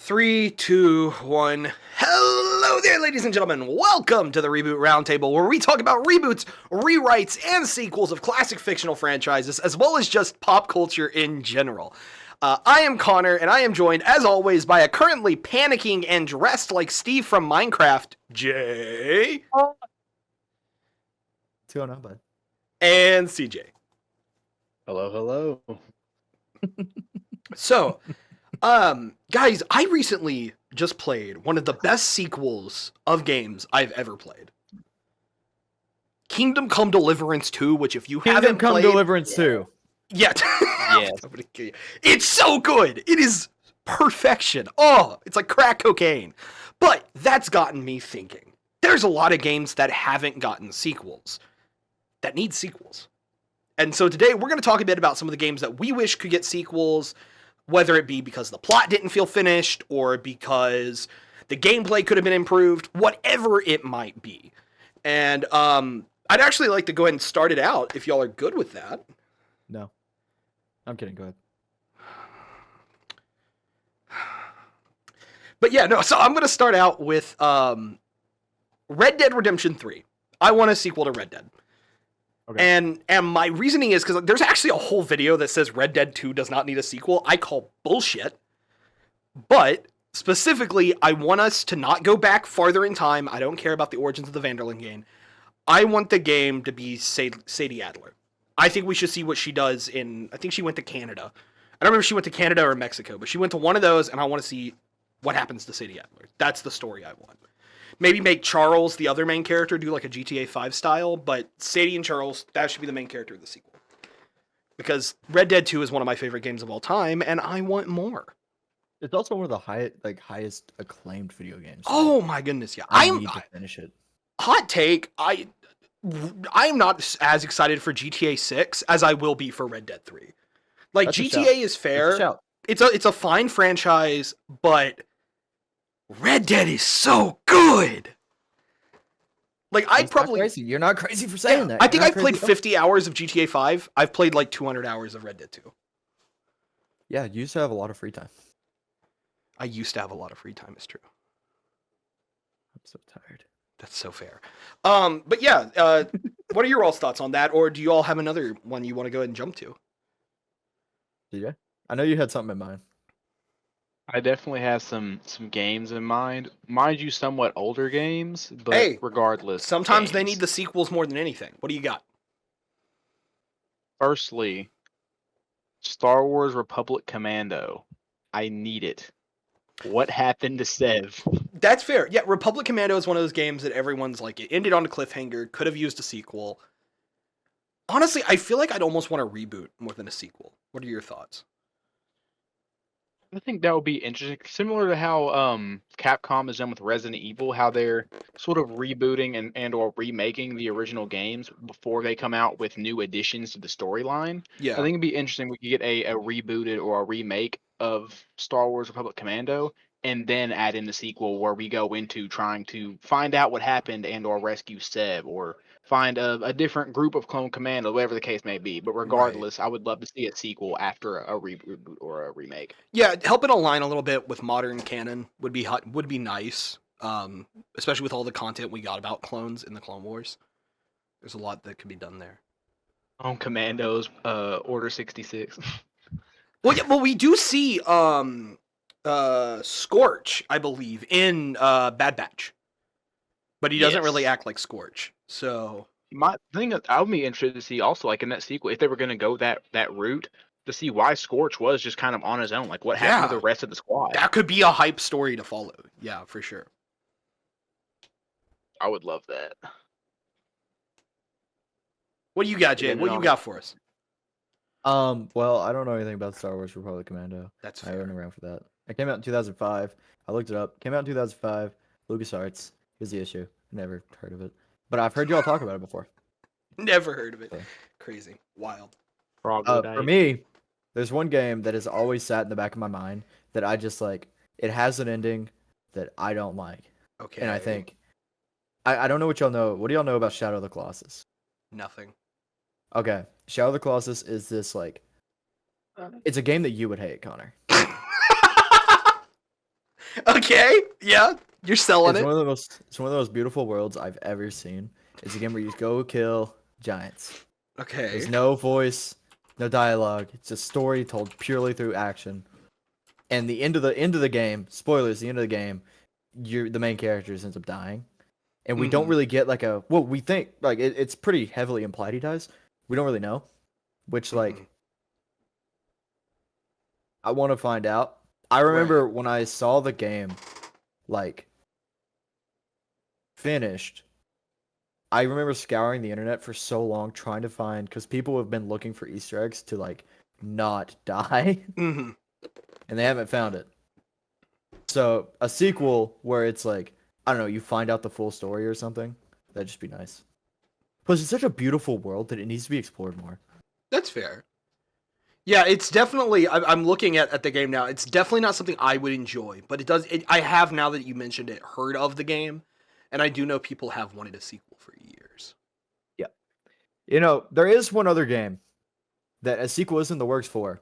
Three, two, one. Hello there, ladies and gentlemen. Welcome to the Reboot Roundtable, where we talk about reboots, rewrites, and sequels of classic fictional franchises, as well as just pop culture in general. I am Connor, and I am joined, as always, by a currently panicking and dressed like Steve from Minecraft, Jay. What's going on, bud? And CJ. Hello, hello. So, guys, I recently just played one of the best sequels of games I've ever played. Kingdom Come Deliverance 2, which if you haven't played... Deliverance 2. Yet. Yes. It's so good. It is perfection. Oh, it's like crack cocaine. But that's gotten me thinking. There's a lot of games that haven't gotten sequels, that need sequels. And so today we're going to talk a bit about some of the games that we wish could get sequels, whether it be because the plot didn't feel finished or because the gameplay could have been improved, whatever it might be. And I'd actually like to go ahead and start it out if y'all are good with that. No. I'm kidding. Go ahead. But yeah, no, so I'm going to start out with Red Dead Redemption 3. I want a sequel to Red Dead. Okay. And my reasoning is because there's actually a whole video that says Red Dead 2 does not need a sequel. I call bullshit. But specifically, I want us to not go back farther in time. I don't care about the origins of the Vanderlyn game. I want the game to be Sadie Adler. I think we should see what she does I think she went to Canada. I don't remember if she went to Canada or Mexico, but she went to one of those, and I want to see what happens to Sadie Adler. That's the story I want. Maybe make Charles, the other main character, do like a GTA 5 style, but Sadie and Charles, that should be the main character of the sequel. Because Red Dead 2 is one of my favorite games of all time, and I want more. It's also one of the highest acclaimed video games. Oh my goodness, yeah. I need to finish it. Hot take, I am not as excited for GTA 6 as I will be for Red Dead 3. Like, That's GTA is fair. It's a fine franchise, but Red Dead is so good. Like, I'd probably... Crazy. You're not crazy for saying that. I think I've played 50 hours of GTA 5. I've played like 200 hours of Red Dead 2. Yeah, you used to have a lot of free time. I used to have a lot of free time, it's true. I'm so tired. That's so fair. But yeah, what are your all's thoughts on that? Or do you all have another one you want to go ahead and jump to? DJ? I know you had something in mind. I definitely have some games in mind. Mind you, somewhat older games, but hey, regardless. Sometimes they need the sequels more than anything. What do you got? Firstly, Star Wars Republic Commando. I need it. What happened to Sev? That's fair. Yeah, Republic Commando is one of those games that everyone's like, it ended on a cliffhanger, could have used a sequel. Honestly, I feel like I'd almost want a reboot more than a sequel. What are your thoughts? I think that would be interesting. Similar to how Capcom has done with Resident Evil, how they're sort of rebooting and or remaking the original games before they come out with new additions to the storyline. Yeah. I think it'd be interesting we could get a rebooted or a remake of Star Wars Republic Commando and then add in the sequel where we go into trying to find out what happened and or rescue Seb or find a different group of clone commando, whatever the case may be. But regardless, right. I would love to see a sequel after a reboot or a remake. Yeah, help it align a little bit with modern canon would be nice, especially with all the content we got about clones in the Clone Wars. There's a lot that could be done there. On Commandos, Order 66. Well, yeah, we do see Scorch, I believe, in Bad Batch. But he doesn't really act like Scorch, so... My thing is, I would be interested to see also, like, in that sequel, if they were going to go that route, to see why Scorch was just kind of on his own. Like, what happened to the rest of the squad? That could be a hype story to follow. Yeah, for sure. I would love that. What do you got, Jay? What do you got for us? Well, I don't know anything about Star Wars Republic Commando. That's fair. I wasn't around for that. It came out in 2005. I looked it up. Came out in 2005. LucasArts. Here's the issue. Never heard of it. But I've heard y'all talk about it before. Never heard of it. So. Crazy. Wild. For me, there's one game that has always sat in the back of my mind that I just like. It has an ending that I don't like. Okay. And I think... I don't know what y'all know. What do y'all know about Shadow of the Colossus? Nothing. Okay. Shadow of the Colossus is this, like... It's a game that you would hate, Connor. Okay, yeah, you're selling It's it. one of the most beautiful worlds I've ever seen. It's a game where you go kill giants. Okay. There's no voice, no dialogue. It's a story told purely through action. And the end of the game, spoilers, the end of the game, the main character ends up dying. And we don't really get like we think like it's pretty heavily implied he dies. We don't really know. Which like I want to find out. I remember when I saw the game like finished, I remember scouring the internet for so long trying to find, because people have been looking for Easter eggs to like not die, Mm-hmm. and they haven't found it. So a sequel where it's like, I don't know, you find out the full story or something, that'd just be nice. Plus, it's such a beautiful world that it needs to be explored more. That's fair. Yeah, it's definitely. I'm looking at the game now. It's definitely not something I would enjoy, but it does. I have, now that you mentioned it, heard of the game, and I do know people have wanted a sequel for years. Yeah, you know, there is one other game that a sequel is in the works for,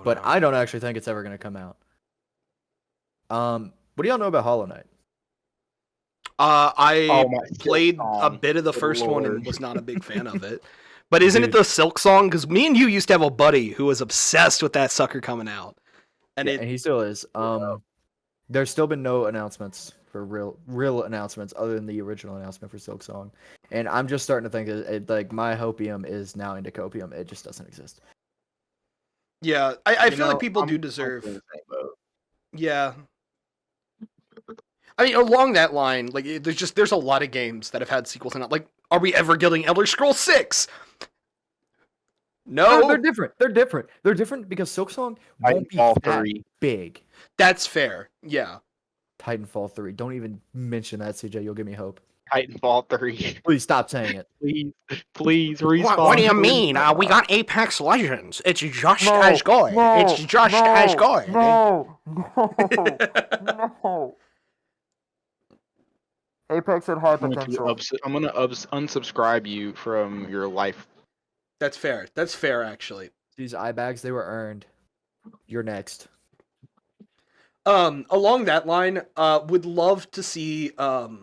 but I don't actually think it's ever going to come out. What do y'all know about Hollow Knight? I played a bit of the first one and was not a big fan of it. But isn't it the Silk Song? Because me and you used to have a buddy who was obsessed with that sucker coming out, and and he still is. There's still been no announcements for real announcements other than the original announcement for Silk Song, and I'm just starting to think that like my hopium is now into copium. It just doesn't exist. Yeah, I feel like people do deserve. Yeah. I mean, along that line, like there's a lot of games that have had sequels and not like, are we ever getting Elder Scrolls 6? No, they're different. They're different because Silksong won't be that big. That's fair. Yeah. Titanfall 3. Don't even mention that, CJ. You'll give me hope. Titanfall 3. Please stop saying it. Please respawn. What do you mean? We got Apex Legends. It's just as good. It's just as good. No. Apex had high potential. I'm gonna unsubscribe you from your life. That's fair. That's fair, actually. These eye bags, they were earned. You're next. Along that line, would love to see. Holy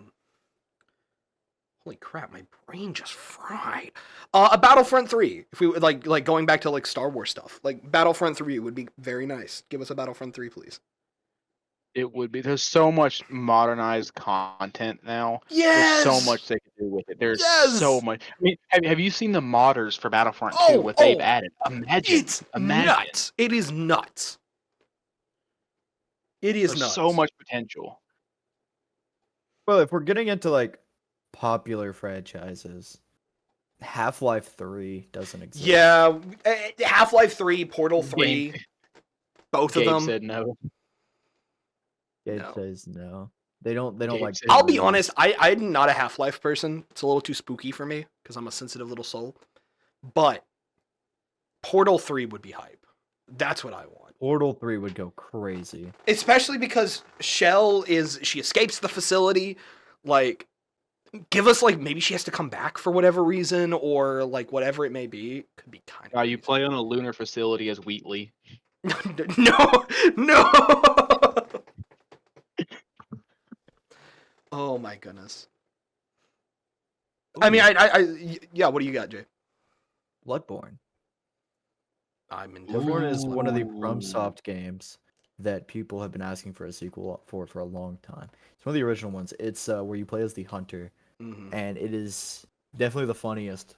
crap, my brain just fried. A Battlefront 3. If we would like going back to like Star Wars stuff, like Battlefront 3 would be very nice. Give us a Battlefront 3, please. It would be. There's so much modernized content now. Yes. There's so much they can do with it. There's so much. I mean, have you seen the modders for Battlefront 2? What they've added? Imagine. Nuts. It is nuts. There's nuts. So much potential. Well, if we're getting into like popular franchises, Half-Life 3 doesn't exist. Yeah, Half-Life 3, Portal 3, both of them. Said no. Gabe says no. They don't like. I'll be honest. I'm not a Half-Life person. It's a little too spooky for me because I'm a sensitive little soul. But Portal 3 would be hype. That's what I want. Portal 3 would go crazy. Especially because she escapes the facility. Like, give us like maybe she has to come back for whatever reason or like whatever it may be. Could be kind of. You play on a lunar facility as Wheatley. No. Oh my goodness. Ooh. I mean, yeah. What do you got, Jay? Bloodborne. Bloodborne is one of the FromSoft games that people have been asking for a sequel for a long time. It's one of the original ones. It's where you play as the hunter, and it is definitely the funniest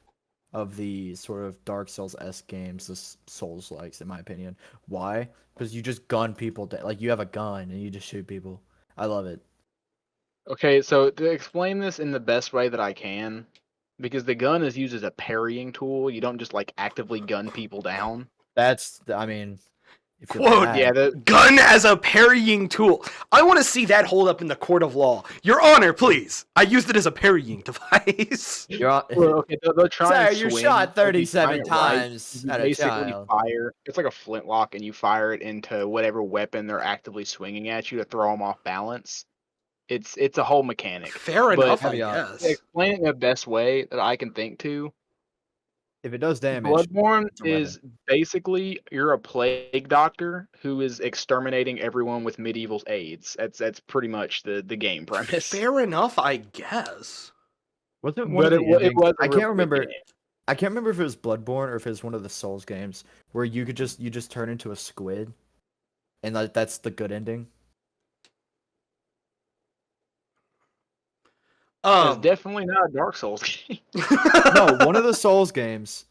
of the sort of Dark Souls-esque games, the Souls-likes, in my opinion. Why? Because you just gun people down. Like, you have a gun and you just shoot people. I love it. Okay, so to explain this in the best way that I can, because the gun is used as a parrying tool, you don't just like actively gun people down. I mean, quote, the gun as a parrying tool. I want to see that hold up in the court of law. Your Honor, please. I used it as a parrying device. Okay, they'll try and you swing, shot 37 times at a child. Fire. It's like a flintlock, and you fire it into whatever weapon they're actively swinging at you to throw them off balance. It's a whole mechanic. Fair enough, I guess. Explain it in the best way that I can think to. If it does damage, Bloodborne it's a weapon. is basically you're a plague doctor who is exterminating everyone with medieval aids. That's pretty much the game premise. Fair enough, I guess. Was it one But of the it endings? was a I real can't good remember. game. I can't remember if it was Bloodborne or if it was one of the Souls games where you just turn into a squid, and that's the good ending. It's definitely not a Dark Souls game. No, one of the Souls games,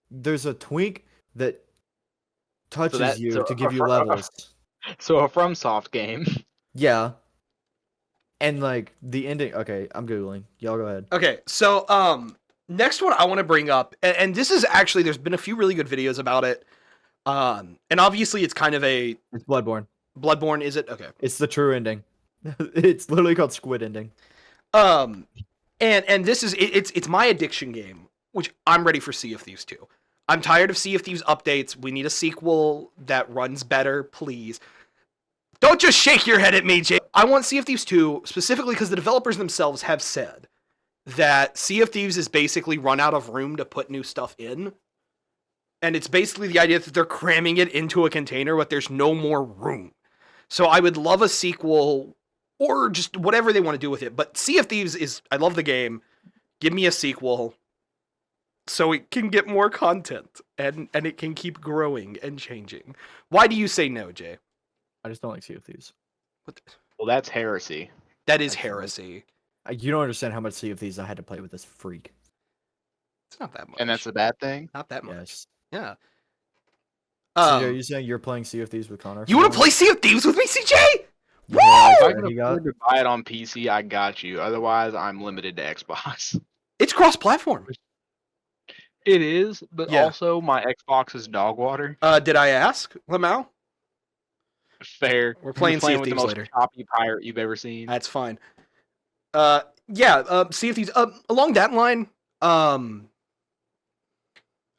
there's a twink that touches you to give you levels. So a FromSoft game. Yeah. And like the ending. Okay, I'm googling. Y'all go ahead. Okay, so next one I want to bring up, and this is actually there's been a few really good videos about it. And obviously it's kind of It's Bloodborne. Bloodborne, is it? Okay. It's the true ending. It's literally called Squid Ending. And this is it's my addiction game, which I'm ready for Sea of Thieves 2. I'm tired of Sea of Thieves updates. We need a sequel that runs better, please. Don't just shake your head at me, Jay. I want Sea of Thieves 2 specifically because the developers themselves have said that Sea of Thieves is basically run out of room to put new stuff in. And it's basically the idea that they're cramming it into a container, but there's no more room. So I would love a sequel or just whatever they want to do with it. But Sea of Thieves is, I love the game. Give me a sequel so it can get more content and it can keep growing and changing. Why do you say no, Jay? I just don't like Sea of Thieves. Well, that's heresy. That is heresy. You don't understand how much Sea of Thieves I had to play with this freak. It's not that much. And that's a bad thing? Not that much. Yes. Yeah. CJ, are you saying you're playing Sea of Thieves with Connor? You want to play Sea of Thieves with me, CJ? Woo! If I Yeah, can he got- afford to buy it on PC, I got you. Otherwise, I'm limited to Xbox. It's cross-platform. It is, but Yeah. also my Xbox is dog water. Did I ask, Lamau? Fair. We're playing Sea of with the Thieves most later. choppy pirate you've ever seen. That's fine. Sea of Thieves. Along that line,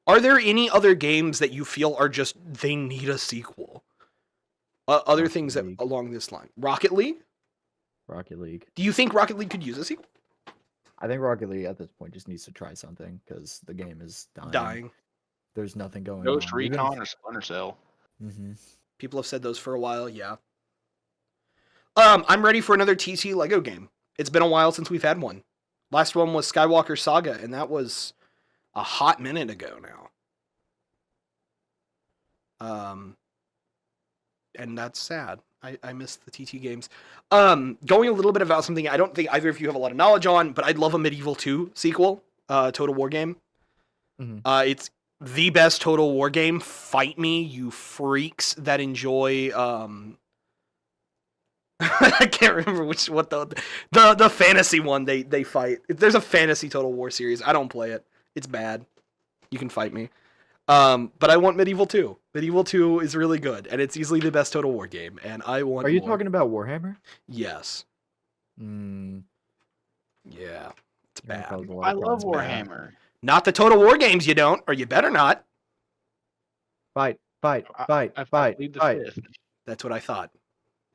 are there any other games that you feel are just they need a sequel? Other Rocket things that League. along this line. Rocket League? Rocket League. Do you think Rocket League could use a sequel? I think Rocket League at this point just needs to try something because the game is dying. There's nothing going Ghost on. Recon or Splinter Cell. Mm-hmm. People have said those for a while, yeah. I'm ready for another TT Lego game. It's been a while since we've had one. Last one was Skywalker Saga, and that was a hot minute ago now. And that's sad. I miss the TT games. Going a little bit about something I don't think either of you have a lot of knowledge on, but I'd love a Medieval 2 sequel, Total War game. Mhm. It's the best Total War game. Fight me, you freaks that enjoy I can't remember what the fantasy one they fight. There's a fantasy Total War series. I don't play it. It's bad. You can fight me. But I want Medieval 2. Medieval 2 is really good, and it's easily the best Total War game, and I want Are you more. talking about Warhammer? Yes. Mm, Yeah. It's you're gonna bad. cause a lot I of love problems. Warhammer. Not the Total War games, you don't, or you better not. Fight! I plead the fifth. That's what I thought.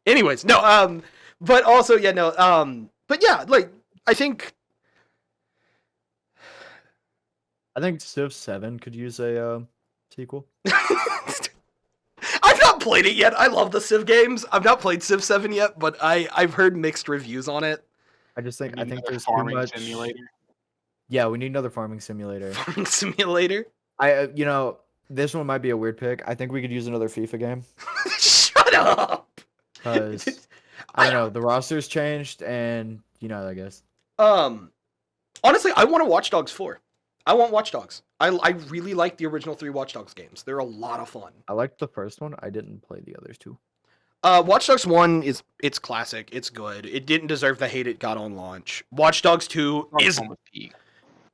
Anyways, no, but also, yeah, no, but yeah, like, I think Civ 7 could use a sequel. I've not played it yet. I love the Civ games. I've not played Civ 7 yet, but I've heard mixed reviews on it. I think Another there's too farming much. simulator. Yeah, we need another farming simulator. Farming Simulator. This one might be a weird pick. I think we could use another FIFA game Shut up. because I don't know, the roster's changed, and I guess. Honestly, I want a Watch Dogs 4. I want Watch Dogs. I really like the original 3 Watch Dogs games. They're a lot of fun. I liked the first one. I didn't play the others two. Watch Dogs 1 it's classic. It's good. It didn't deserve the hate it got on launch. Watch Dogs 2 is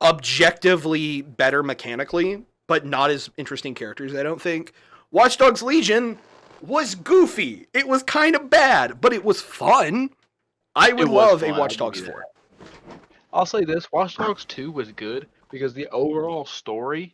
objectively better mechanically, but not as interesting characters, I don't think. Watch Dogs Legion was goofy. It was kind of bad, but it was fun. I would love a Watch Dogs 4. I'll say this, Watch Dogs 2 was good because the overall story,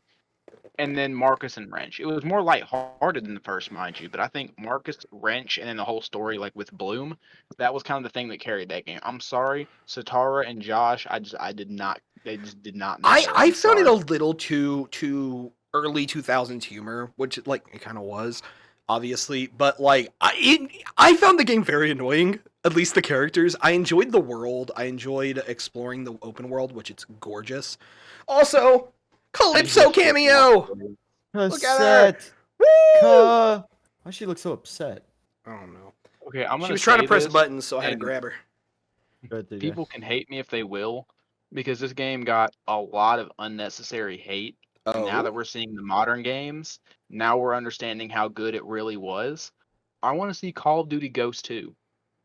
and then Marcus and Wrench. It was more lighthearted than the first, mind you, but I think Marcus, Wrench, and then the whole story, like with Bloom, that was kind of the thing that carried that game. I'm sorry, Satara and Josh, I did not They just did not. I found it a little too early 2000s humor, which like it kind of was, obviously. But like I found the game very annoying. At least the characters. I enjoyed the world. I enjoyed exploring the open world, which it's gorgeous. Also, Calypso cameo. Look at her. Woo! Why she look so upset? I don't know. Okay, I'm gonna. She was trying to press this, buttons, so I had to and grab her. People can hate me if they will, because this game got a lot of unnecessary hate. And now that we're seeing the modern games, now we're understanding how good it really was. I want to see Call of Duty Ghost 2.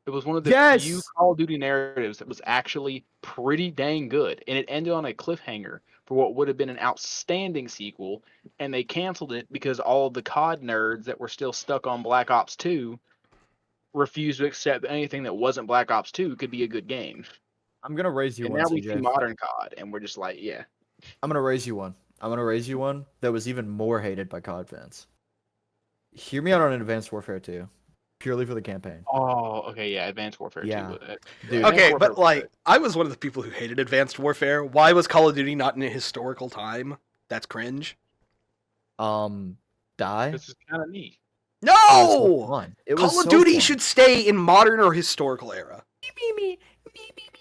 It was one of the few Call of Duty narratives that was actually pretty dang good, and it ended on a cliffhanger for what would have been an outstanding sequel, and they canceled it because all of the COD nerds that were still stuck on Black Ops 2 refused to accept anything that wasn't Black Ops 2 could be a good game. I'm gonna raise you and one. Now we CJ. see modern COD, and we're just like, yeah. I'm gonna raise you one. I'm gonna raise you one that was even more hated by COD fans. Hear me out on Advanced Warfare 2. Purely for the campaign. Oh, okay, yeah, Advanced Warfare 2. Dude, okay, but like, I was one of the people who hated Advanced Warfare. Why was Call of Duty not in a historical time? That's cringe. Die? This is kind of neat. No! Call of Duty should stay in modern or historical era.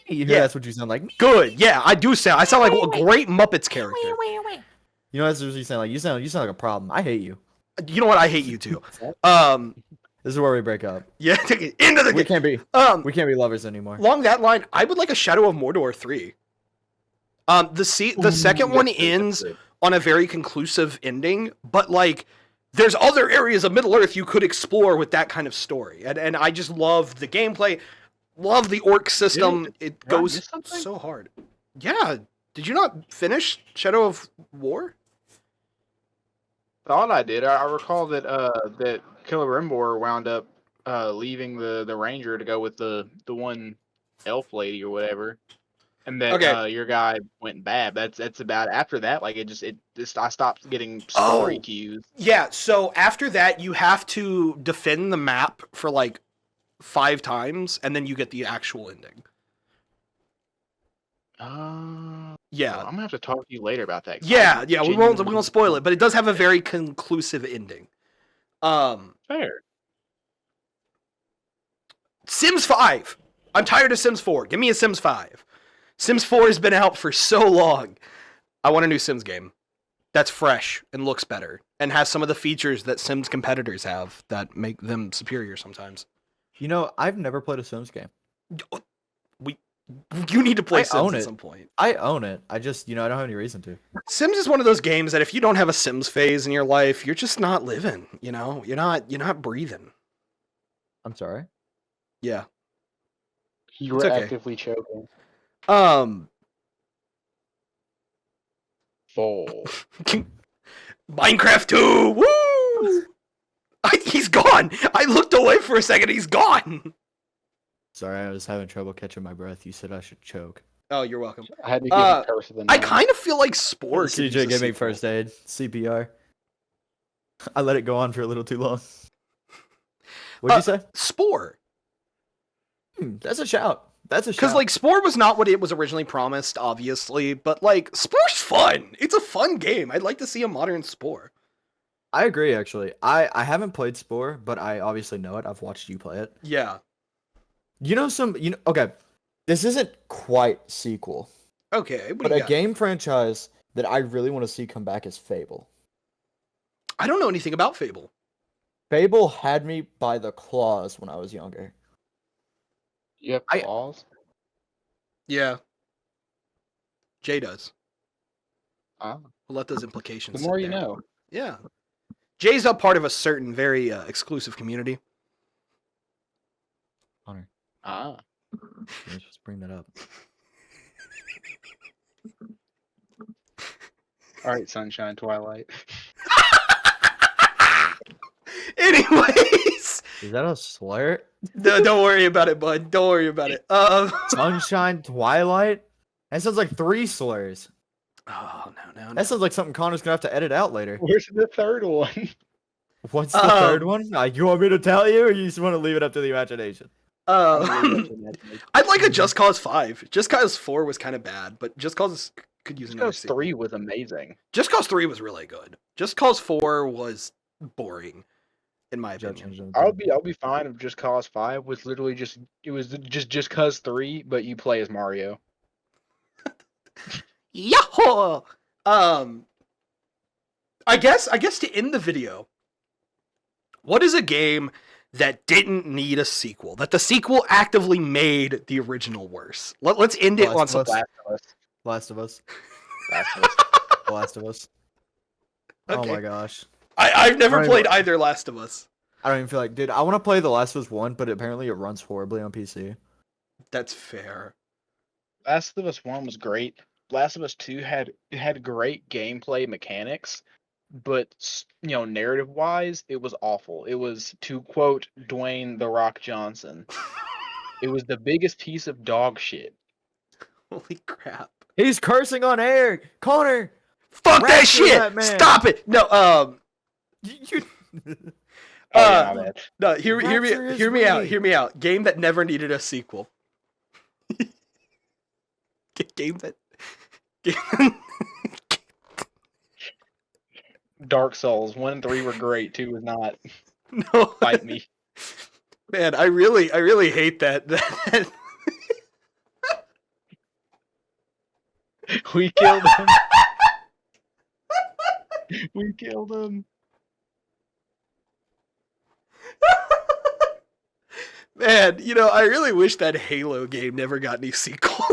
You hear that's what you sound like? Good, yeah, I do sound. I sound like a great Muppets character. You know, that's what you sound like. You sound like a problem. I hate you. You know what? I hate you too. This is where we break up. Yeah, into the game. We can't be lovers anymore. Along that line, I would like a Shadow of Mordor 3. The second one ends on a very conclusive ending, but like there's other areas of Middle Earth you could explore with that kind of story. And I just love the gameplay, love the orc system. It goes so hard. Yeah. Did you not finish Shadow of War? Thought I did. I recall that that Celebrimbor wound up leaving the ranger to go with the one elf lady or whatever, and that your guy went bad. That's about after that. Like it just I stopped getting story cues. Yeah. So after that, you have to defend the map for like 5 times, and then you get the actual ending. Yeah, well, I'm gonna have to talk to you later about that. Yeah, we won't spoil it, but it does have a very conclusive ending. Fair. Sims 5. I'm tired of Sims 4. Give me a Sims 5. Sims 4 has been out for so long. I want a new Sims game that's fresh and looks better and has some of the features that Sims competitors have that make them superior sometimes. You know, I've never played a Sims game. You need to play Sims at some point. I own it. I just, I don't have any reason to. Sims is one of those games that if you don't have a Sims phase in your life, you're just not living, You're not breathing. I'm sorry? Yeah. You were actively choking. Minecraft 2! Woo! He's gone! I looked away for a second, he's gone! Sorry, I was having trouble catching my breath. You said I should choke. Oh, you're welcome. I had to give a curse of the night. I kind of feel like Spore. CJ gave me first aid. CPR. I let it go on for a little too long. What'd you say? Spore. That's a shout. Because like Spore was not what it was originally promised, obviously, but like Spore's fun. It's a fun game. I'd like to see a modern Spore. I agree, actually. I haven't played Spore, but I obviously know it. I've watched you play it. Yeah. Okay, this isn't quite sequel. Okay, but a game franchise that I really want to see come back is Fable. I don't know anything about Fable. Fable had me by the claws when I was younger. You have claws? Yeah. Jay does. We'll let those implications. The more you know. Yeah. Jay's a part of a certain very exclusive community. Hunter. Let's just bring that up. All right, Sunshine Twilight. Anyways. Is that a slur? No, don't worry about it, bud. Don't worry about it. Sunshine Twilight? That sounds like 3 slurs. Oh, no. That sounds like something Connor's gonna have to edit out later. Where's the third one? What's the third one? You want me to tell you, or you just want to leave it up to the imagination? I'd like a Just Cause 5. Just Cause 4 was kind of bad, but Just Cause could use Just another Cause sequel. 3 was amazing. Just Cause 3 was really good. Just Cause 4 was boring, in my opinion. I'll be fine if Just Cause 5 was literally just Cause 3, but you play as Mario. Yahoo! I guess to end the video, what is a game that didn't need a sequel? That the sequel actively made the original worse? Let's end it on some. Last of Us. Last of Us. Last of Us. Okay. Oh my gosh. I've never played either Last of Us. I don't even feel like, dude, I want to play The Last of Us 1, but apparently it runs horribly on PC. That's fair. Last of Us 1 was great. Last of Us 2 had great gameplay mechanics, but narrative wise, it was awful. It was, to quote Dwayne "The Rock" Johnson, it was the biggest piece of dog shit. Holy crap! He's cursing on air, Connor. Fuck that shit! Stop it! No, no. Hear me out. Hear me out. Game that never needed a sequel. Game that. Dark Souls 1 and 3 were great. 2 was not. No. Fight me, man. I really hate that. We killed him. We killed him. Man, I really wish that Halo game never got any sequel.